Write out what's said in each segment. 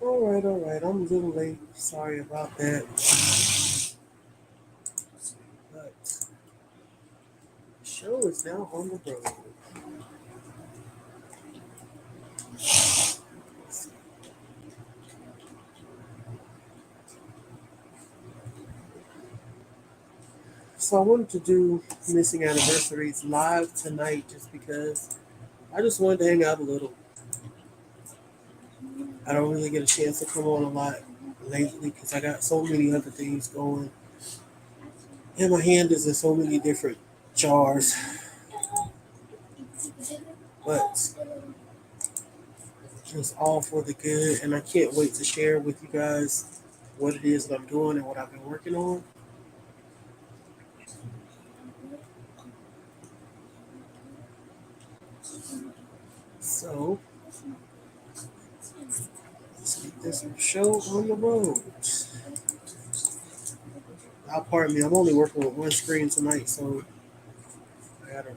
All right. I'm a little late. Sorry about that. But the show is now on the road. So I wanted to do Missing Anniversaries live tonight just because I just wanted to hang out a little. I don't really get a chance to come on a lot lately because I got so many other things going. And my hand is in so many different jars. But it's all for the good. And I can't wait to share with you guys what it is that I'm doing and what I've been working on. So let's get this show on the road. Now, pardon me, I'm only working with one screen tonight, so I gotta.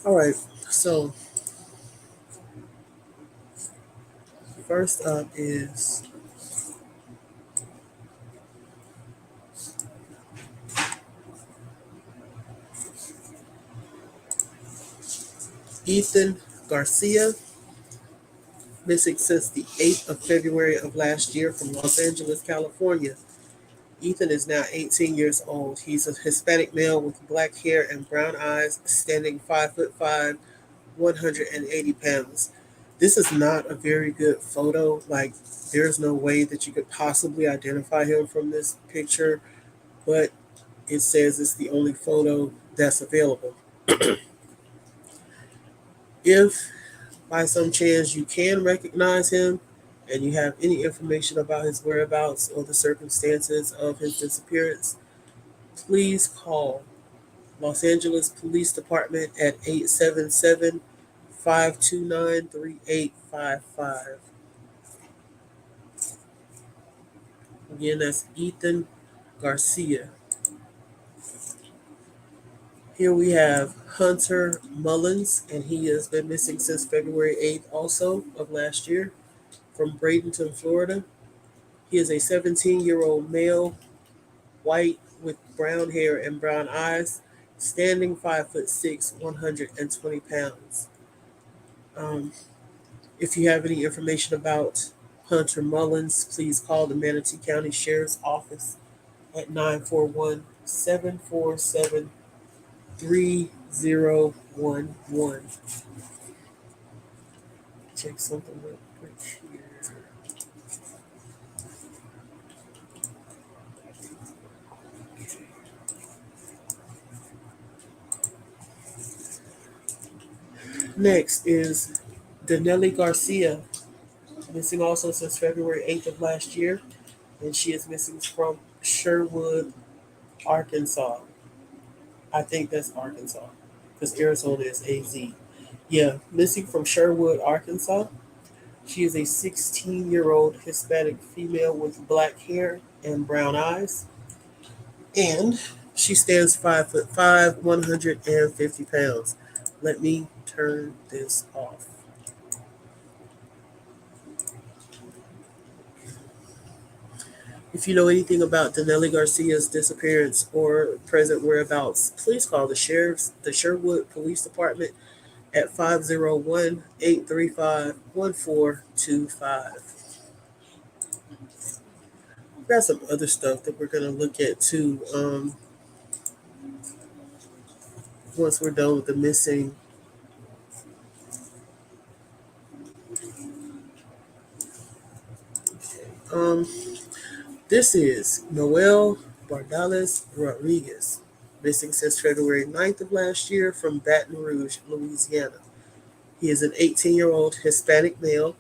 All right, so first up is Ethan Garcia, missing since the 8th of February of last year from Los Angeles, California. Ethan is now 18 years old. He's a Hispanic male with black hair and brown eyes, standing 5'5", 180 pounds. This is not a very good photo. Like, there's no way that you could possibly identify him from this picture, but it says it's the only photo that's available. If by some chance you can recognize him and you have any information about his whereabouts or the circumstances of his disappearance, please call Los Angeles Police Department at 877 529 3855. Again, that's Ethan Garcia. Here we have Hunter Mullins, and he has been missing since February 8th, also of last year, from Bradenton, Florida. He is a 17-year-old male, white with brown hair and brown eyes, standing 5'6", 120 pounds. Um, if you have any information about Hunter Mullins, please call the Manatee County Sheriff's Office at 941-747-3011. Check something real quick here. Next is Danelli Garcia, missing also since February 8th of last year, and she is missing from Sherwood, Arkansas. I think that's Arkansas because Arizona is AZ. Yeah, missing from Sherwood, Arkansas. She is a 16-year-old Hispanic female with black hair and brown eyes, and she stands 5'5", 150 pounds. Let me turn this off. If you know anything about Danelli Garcia's disappearance or present whereabouts, please call the Sherwood Police Department at 501-835-1425. We've got some other stuff that we're going to look at too once we're done with the missing. Um, this is Noel Bardales Rodriguez, missing since February 9th of last year from Baton Rouge, Louisiana. He is an 18-year-old Hispanic male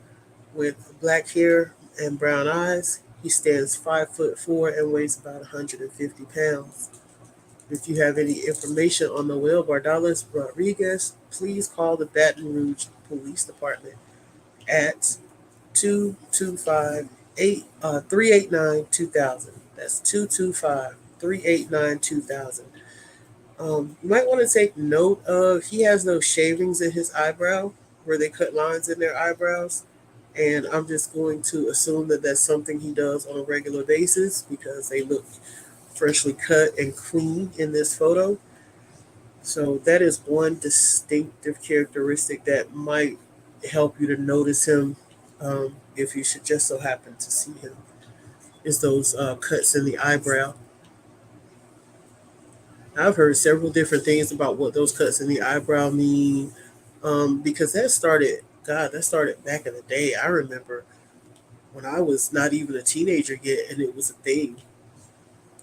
with black hair and brown eyes. He stands 5'4" and weighs about 150 pounds. If you have any information on Noel Bardalis Rodriguez, please call the Baton Rouge Police Department at 225 389 2000. That's 225 389 2000. You might want to take note of he has those shavings in his eyebrow where they cut lines in their eyebrows. And I'm just going to assume that that's something he does on a regular basis because they look freshly cut and clean in this photo. So that is one distinctive characteristic that might help you to notice him if you should just so happen to see him. Is those cuts in the eyebrow. I've heard several different things about what those cuts in the eyebrow mean because that started back in the day. I remember when I was not even a teenager yet and it was a thing.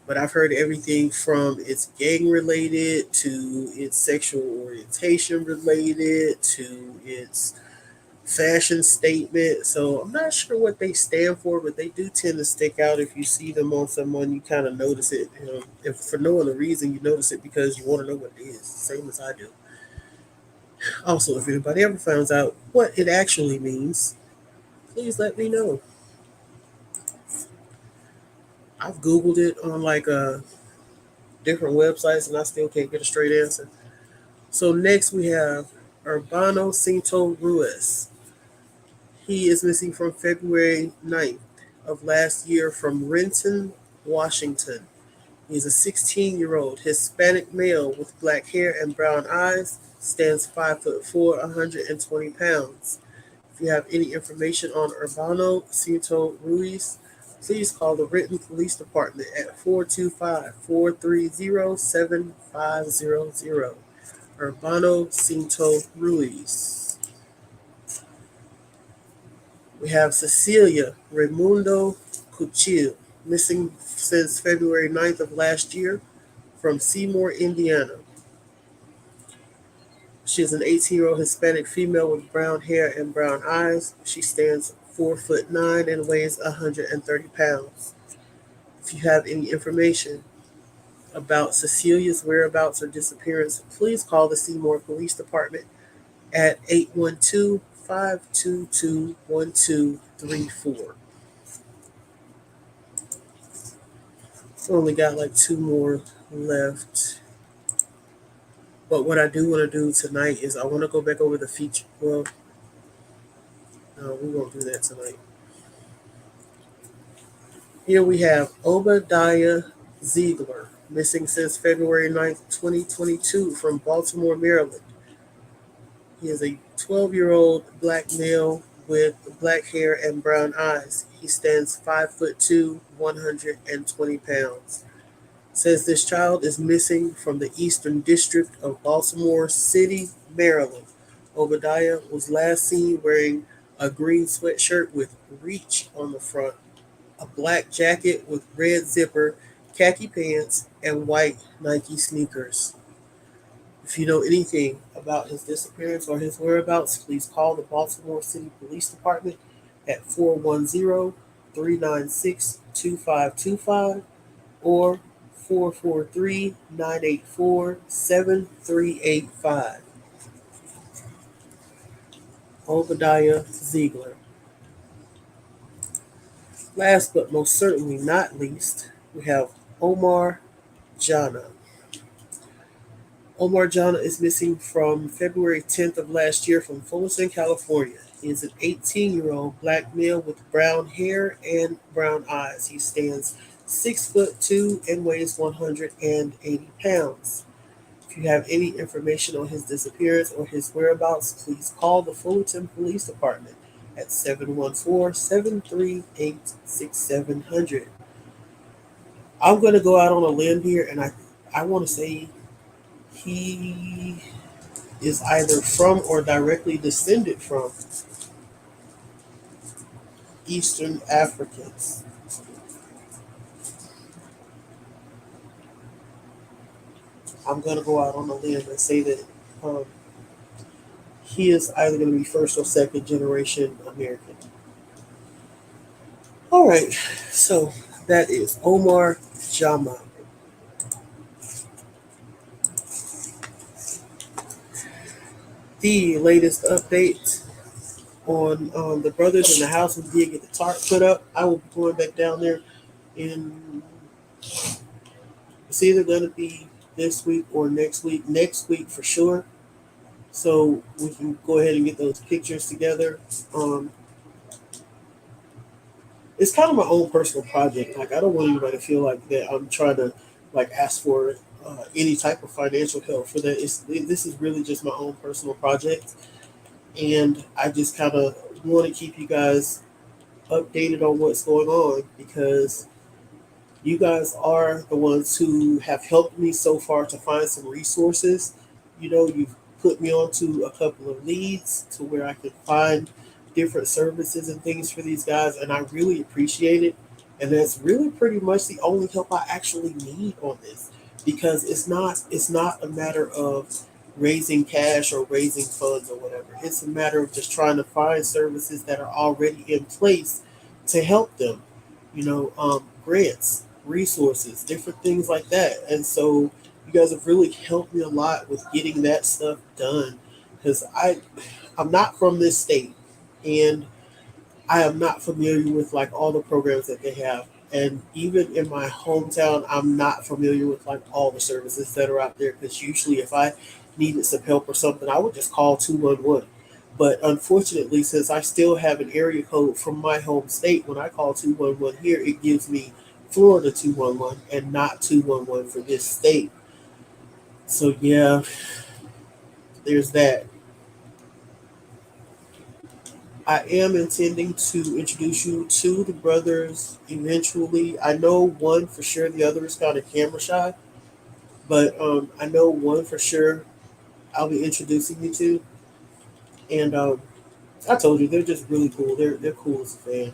But I've heard everything from it's gang related to its sexual orientation related to its fashion statement. So I'm not sure what they stand for, but they do tend to stick out. If you see them on someone, you kind of notice it. If for no other reason, you notice it because you want to know what it is, same as I do. Also, if anybody ever finds out what it actually means, please let me know. I've Googled it on different websites and I still can't get a straight answer. So next we have Urbano Cinto Ruiz. He is missing from February 9th of last year from Renton, Washington. He is a 16-year-old Hispanic male with black hair and brown eyes, stands 5'4", 120 pounds. If you have any information on Urbano Cinto Ruiz, please call the Renton Police Department at 425-430-7500. Urbano Cinto Ruiz. We have Cecilia Raimundo Cuchil, missing since February 9th of last year from Seymour, Indiana. She is an 18-year-old Hispanic female with brown hair and brown eyes. She stands 4'9" and weighs 130 pounds. If you have any information about Cecilia's whereabouts or disappearance, please call the Seymour Police Department at 812-522-1234. Only got like two more left. But what I do want to do tonight is I want to go back over the feature. Well, no, we won't do that tonight. Here we have Obadiah Ziegler, missing since February 9th, 2022 from Baltimore, Maryland. He is a 12-year-old black male with black hair and brown eyes. He stands 5'2", 120 pounds. Says this child is missing from the Eastern District of Baltimore City, Maryland. Obadiah was last seen wearing a green sweatshirt with Reach on the front, a black jacket with red zipper, khaki pants, and white Nike sneakers. If you know anything about his disappearance or his whereabouts, please call the Baltimore City Police Department at 410-396-2525 or 443-984-7385. Obadiah Ziegler. Last but most certainly not least, we have Omar Jana. Omar Jana is missing from February 10th of last year from Fullerton, California. He is an 18-year-old black male with brown hair and brown eyes. He stands 6'2" and weighs 180 pounds. If you have any information on his disappearance or his whereabouts, please call the Fullerton Police Department at 714-738-6700. I'm going to go out on a limb here, and I want to say he is either from or directly descended from Eastern Africans. I'm going to go out on a limb and say that um, he is either going to be first or second generation American. All right, so that is Omar Jama. the latest update on the brothers in the house who did get the tarp put up. I will be going back down there in it's either gonna be this week or next week. Next week for sure. So we can go ahead and get those pictures together. Um, it's kind of my own personal project. Like I don't want anybody to feel like that I'm trying to like ask for any type of financial help for that. This is really just my own personal project, and I just kind of want to keep you guys updated on what's going on because you guys are the ones who have helped me so far to find some resources. You know, you've put me onto a couple of leads to where I can find different services and things for these guys, and I really appreciate it. And that's really pretty much the only help I actually need on this because it's not a matter of raising cash or raising funds or whatever. It's a matter of just trying to find services that are already in place to help them. Grants, resources, different things like that. And so you guys have really helped me a lot with getting that stuff done because I'm not from this state and I am not familiar with like all the programs that they have. And even in my hometown, I'm not familiar with like all the services that are out there because usually if I needed some help or something, I would just call 211. But unfortunately, since I still have an area code from my home state, when I call 211 here, it gives me Florida 211 and not 211 for this state. So, yeah, there's that. I am intending to introduce you to the brothers eventually. I know one for sure, the other is kind of camera shy, but I know one for sure I'll be introducing you to. And I told you, they're just really cool. They're cool as a fan.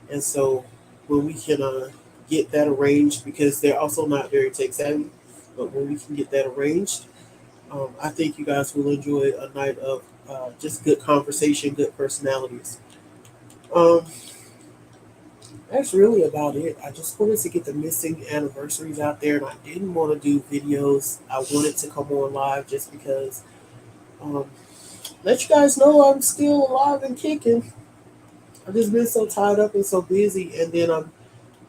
And so when we can get that arranged, because they're also not very tech savvy, but when we can get that arranged, I think you guys will enjoy a night of just good conversation, good personalities. Um, that's really about it. I just wanted to get the missing anniversaries out there, and I didn't want to do videos. I wanted to come on live just because um, let you guys know I'm still alive and kicking. I've just been so tied up and so busy, and then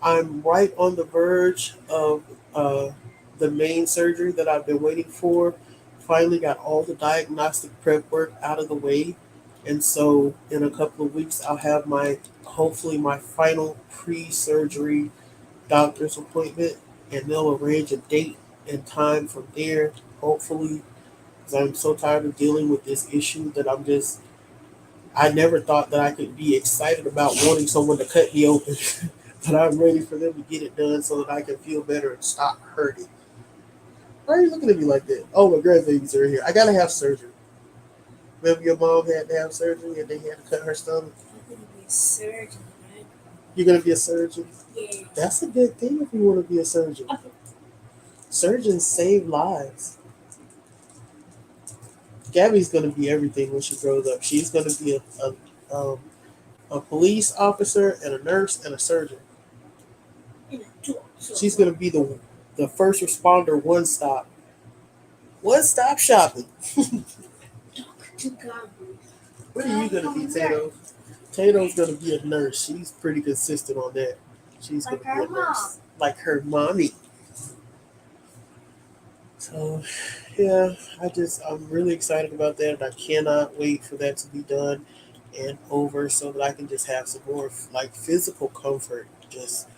I'm right on the verge of uh, the main surgery that I've been waiting for. Finally got all the diagnostic prep work out of the way. And so in a couple of weeks, I'll have hopefully my final pre-surgery doctor's appointment, and they'll arrange a date and time from there, hopefully, because I'm so tired of dealing with this issue that I never thought that I could be excited about wanting someone to cut me open, but I'm ready for them to get it done so that I can feel better and stop hurting. Why are you looking at me like that? Oh, my grandbabies are here. I gotta have surgery. Remember your mom had to have surgery and they had to cut her stomach? I'm gonna be a surgeon, right? You're gonna be a surgeon? Yeah. That's a good thing if you want to be a surgeon. Surgeons save lives. Gabby's gonna be everything when she grows up. She's gonna be a police officer and a nurse and a surgeon. And a doctor. She's gonna be the first responder one stop shopping. Doctor Gabriel. What are you gonna be, Tato? Tato's gonna be a nurse. She's pretty consistent on that. She's gonna Like be her a mom. nurse, like her mommy. So, yeah, I'm really excited about that, and I cannot wait for that to be done and over, so that I can just have some more like physical comfort. Just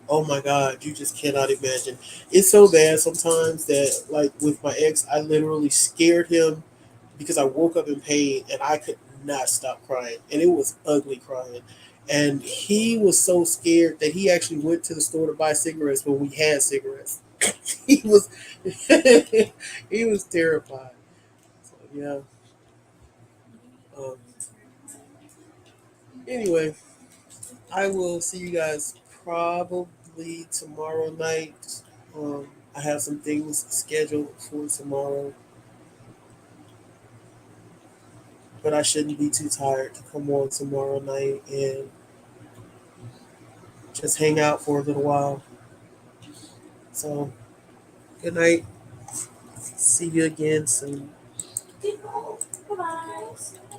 oh my God, you just cannot imagine. It's so bad sometimes that like with my ex, I literally scared him because I woke up in pain and I could not stop crying. And it was ugly crying. And he was so scared that he actually went to the store to buy cigarettes when we had cigarettes. he was he was terrified. So yeah. Um, anyway, I will see you guys probably tomorrow night. I have some things scheduled for tomorrow, but I shouldn't be too tired to come on tomorrow night and just hang out for a little while. So, good night. See you again soon. Bye bye.